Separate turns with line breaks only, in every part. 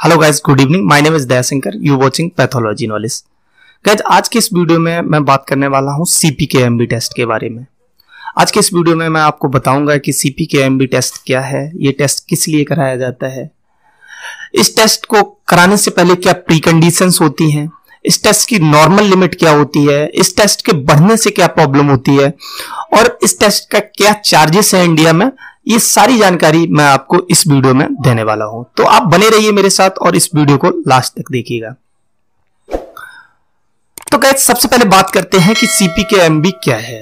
Hello guys, good evening. My name is Dayashankar, you watching pathology knowledge. Guys, आज के इस video में मैं बात करने वाला हूं CPK-MB टेस्ट के बारे में। आज के इस वीडियो में मैं आपको बताऊंगा कि CPK-MB टेस्ट क्या है, ये टेस्ट किस लिए कराया जाता है, इस टेस्ट को कराने से पहले क्या प्रीकंडीशंस होती हैं, इस टेस्ट की नॉर्मल लिमिट क्या होती है, इस टेस्ट के बढ़ने से क्या प्रॉब्लम होती है और इस टेस्ट का क्या चार्जेस है इंडिया में। ये सारी जानकारी मैं आपको इस वीडियो में देने वाला हूं, तो आप बने रहिए मेरे साथ और इस वीडियो को लास्ट तक देखिएगा। तो गाइस, सबसे पहले बात करते हैं कि CPK-MB क्या है।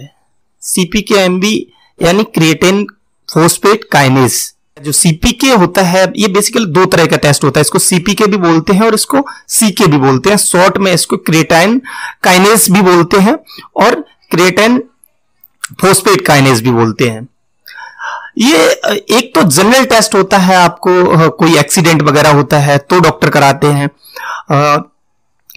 CPK-MB यानी क्रिएटिन फॉस्फेट काइनेज। जो CPK होता है ये बेसिकली दो तरह का टेस्ट होता है, इसको CPK भी बोलते हैं और इसको CK भी बोलते हैं। शॉर्ट में इसको क्रिएटाइन काइनेज भी बोलते हैं और क्रिएटिन फॉस्फेट काइनेज भी बोलते हैं। ये एक तो जनरल टेस्ट होता है, आपको कोई एक्सीडेंट वगैरह होता है तो डॉक्टर कराते हैं,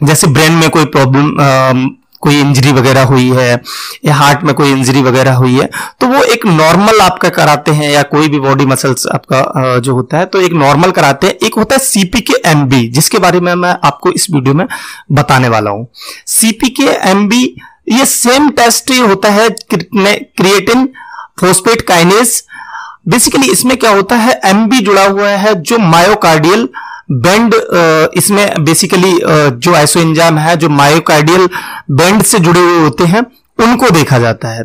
जैसे ब्रेन में कोई प्रॉब्लम, कोई इंजरी वगैरह हुई है या हार्ट में कोई इंजरी वगैरह हुई है तो वो एक नॉर्मल आपका कराते हैं, या कोई भी बॉडी मसल्स आपका जो होता है तो एक नॉर्मल कराते हैं। एक होता है CPK-MB जिसके बारे में मैं आपको इस वीडियो में बताने वाला हूं। CPK-MB ये सेम टेस्ट होता है क्रिएटिन फॉस्फेट काइनेज। बेसिकली इसमें क्या होता है, MB जुड़ा हुआ है जो मायोकार्डियल बेंड, इसमें बेसिकली जो आइसोएंजाइम है जो मायोकार्डियल बेंड से जुड़े हुए होते हैं उनको देखा जाता है।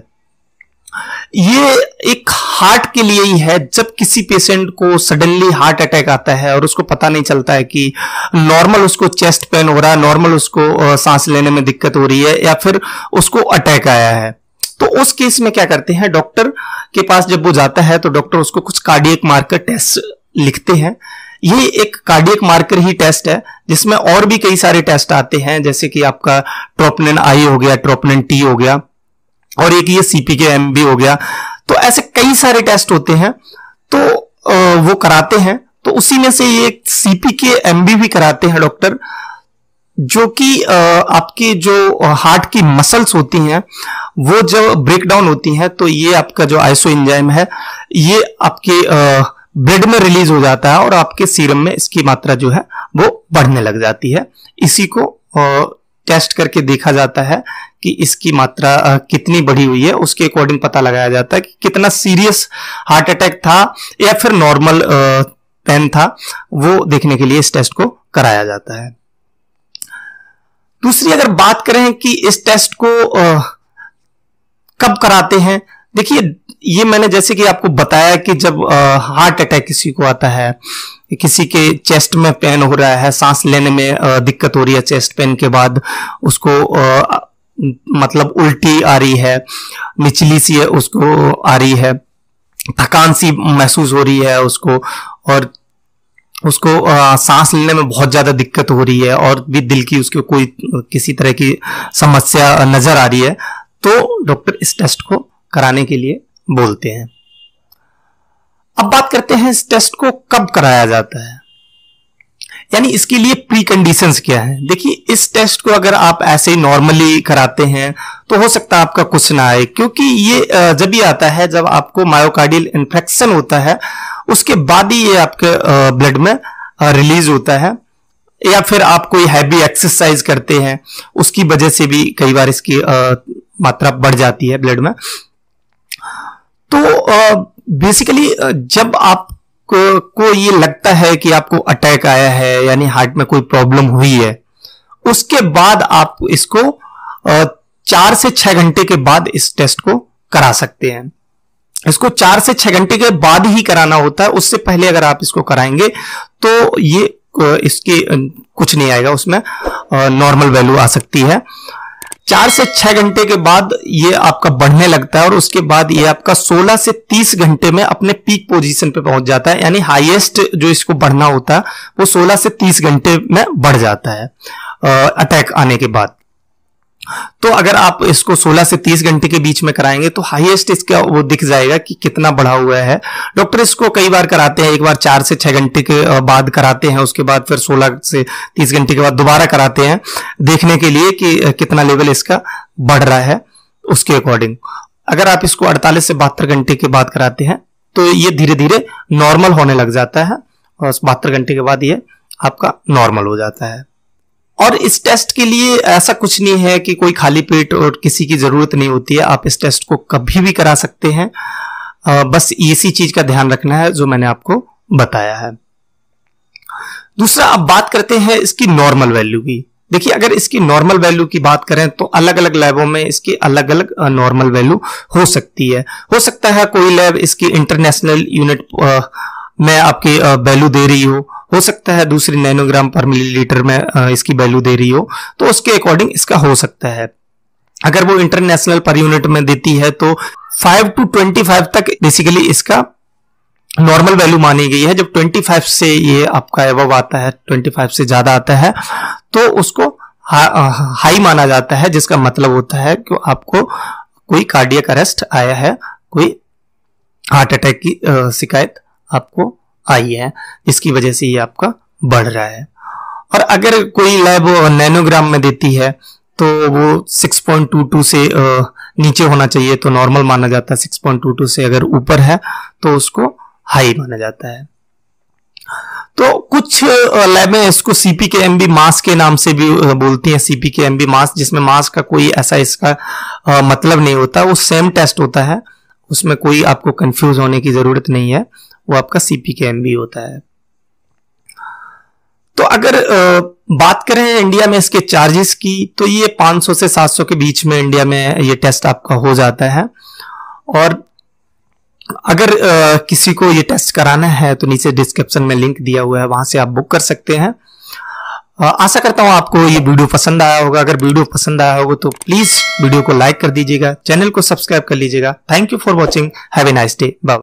ये एक हार्ट के लिए ही है। जब किसी पेशेंट को सडनली हार्ट अटैक आता है और उसको पता नहीं चलता है कि नॉर्मल उसको चेस्ट पेन हो रहा है, नॉर्मल उसको सांस लेने में दिक्कत हो रही है या फिर उसको अटैक आया है, तो उस केस में क्या करते हैं, डॉक्टर के पास जब वो जाता है तो डॉक्टर उसको कुछ कार्डियक मार्कर टेस्ट लिखते हैं। ये एक कार्डियक मार्कर ही टेस्ट है जिसमें और भी कई सारे टेस्ट आते हैं, जैसे कि आपका ट्रोपोनिन I हो गया, ट्रोपोनिन T हो गया और एक ये CPK-MB हो गया। तो ऐसे कई सारे टेस्ट होते हैं तो वो कराते हैं। तो उसी में से ये CPK-MB भी कराते हैं डॉक्टर, जो कि आपकी जो हार्ट की मसल्स होती हैं वो जब ब्रेक डाउन होती हैं तो ये आपका जो आइसोएंजाइम है ये आपके ब्लड में रिलीज हो जाता है और आपके सीरम में इसकी मात्रा जो है वो बढ़ने लग जाती है। इसी को टेस्ट करके देखा जाता है कि इसकी मात्रा कितनी बढ़ी हुई है, उसके अकॉर्डिंग पता लगाया जाता है कि कितना सीरियस हार्ट अटैक था या फिर नॉर्मल पेन था, वो देखने के लिए इस टेस्ट को कराया जाता है। दूसरी अगर बात करें कि इस टेस्ट को कब कराते हैं, देखिए ये मैंने जैसे कि आपको बताया कि जब हार्ट अटैक किसी को आता है, किसी के चेस्ट में पेन हो रहा है, सांस लेने में दिक्कत हो रही है, चेस्ट पेन के बाद उसको मतलब उल्टी आ रही है, निचली सी है उसको आ रही है, थकान सी महसूस हो रही है उसको, और उसको सांस लेने में बहुत ज्यादा दिक्कत हो रही है और भी दिल की उसको कोई किसी तरह की समस्या नजर आ रही है, तो डॉक्टर इस टेस्ट को कराने के लिए बोलते हैं। अब बात करते हैं इस टेस्ट को कब कराया जाता है, यानी इसके लिए प्री कंडीशंस क्या है। देखिए, इस टेस्ट को अगर आप ऐसे ही नॉर्मली कराते हैं तो हो सकता है आपका कुछ ना आए, क्योंकि ये जब भी आता है जब आपको मायोकार्डियल इन्फेक्शन होता है उसके बाद ही ये आपके ब्लड में रिलीज होता है, या फिर आप कोई हैवी एक्सरसाइज करते हैं उसकी वजह से भी कई बार इसकी मात्रा बढ़ जाती है ब्लड में। तो बेसिकली जब आपको ये लगता है कि आपको अटैक आया है यानी हार्ट में कोई प्रॉब्लम हुई है, उसके बाद आप इसको 4 से 6 घंटे के बाद इस टेस्ट को करा सकते हैं। इसको 4 से 6 घंटे के बाद ही कराना होता है, उससे पहले अगर आप इसको कराएंगे तो ये इसके कुछ नहीं आएगा, उसमें नॉर्मल वैल्यू आ सकती है। 4 से 6 घंटे के बाद ये आपका बढ़ने लगता है और उसके बाद ये आपका 16 से 30 घंटे में अपने पीक पोजीशन पे पहुंच जाता है, यानी हाईएस्ट जो इसको बढ़ना होता है वो 16 से 30 घंटे में बढ़ जाता है अटैक आने के बाद। तो अगर आप इसको 16 से 30 घंटे के बीच में कराएंगे तो हाईएस्ट इसका वो दिख जाएगा कि कितना बढ़ा हुआ है। डॉक्टर इसको कई बार कराते हैं, एक बार 4 से 6 घंटे के बाद कराते हैं, उसके बाद फिर 16 से 30 घंटे के बाद दोबारा कराते हैं देखने के लिए कि कितना लेवल इसका बढ़ रहा है उसके अकॉर्डिंग। अगर आप इसको 48 से 72 घंटे के बाद कराते हैं तो ये धीरे धीरे नॉर्मल होने लग जाता है और 72 घंटे के बाद ये आपका नॉर्मल हो जाता है। और इस टेस्ट के लिए ऐसा कुछ नहीं है कि कोई खाली पेट और किसी की जरूरत नहीं होती है, आप इस टेस्ट को कभी भी करा सकते हैं। बस इसी चीज का ध्यान रखना है जो मैंने आपको बताया है। दूसरा, अब बात करते हैं इसकी नॉर्मल वैल्यू की। देखिए, अगर इसकी नॉर्मल वैल्यू की बात करें तो अलग अलग लैबों में इसकी अलग अलग नॉर्मल वैल्यू हो सकती है। हो सकता है कोई लैब इसकी इंटरनेशनल यूनिट में आपकी वैल्यू दे रही हो सकता है दूसरी नैनोग्राम पर मिलीलीटर में इसकी वैल्यू दे रही हो, तो उसके अकॉर्डिंग इसका हो सकता है। अगर वो इंटरनेशनल पर यूनिट में देती है तो 5 to 25 तक बेसिकली इसका नॉर्मल वैल्यू मानी गई है। जब 25 से ये आपका एबव आता है, 25 से ज्यादा आता है, तो उसको हाई माना जाता है, जिसका मतलब होता है कि आपको कोई कार्डियक अरेस्ट आया है, कोई हार्ट अटैक की शिकायत आपको आई है, इसकी वजह से ये आपका बढ़ रहा है। और अगर कोई लैब नैनोग्राम में देती है तो वो 6.22 से नीचे होना चाहिए तो नॉर्मल माना जाता है, 6.22 से अगर ऊपर है तो उसको हाई माना जाता है। तो कुछ लैब में इसको CPK-MB मास के नाम से भी बोलती हैं, CPK-MB मास, जिसमें मास का कोई ऐसा इसका मतलब नहीं होता, वो सेम टेस्ट होता है, उसमें कोई आपको कंफ्यूज होने की जरूरत नहीं है, वो आपका CPK-MB होता है। तो अगर बात करें इंडिया में इसके चार्जेस की, तो ये 500 से 700 के बीच में इंडिया में ये टेस्ट आपका हो जाता है। और अगर किसी को ये टेस्ट कराना है तो नीचे डिस्क्रिप्शन में लिंक दिया हुआ है, वहां से आप बुक कर सकते हैं। आशा करता हूं आपको ये वीडियो पसंद आया होगा। अगर वीडियो पसंद आया होगा तो प्लीज वीडियो को लाइक कर दीजिएगा, चैनल को सब्सक्राइब कर लीजिएगा। Thank you for watching, have a nice day, bye.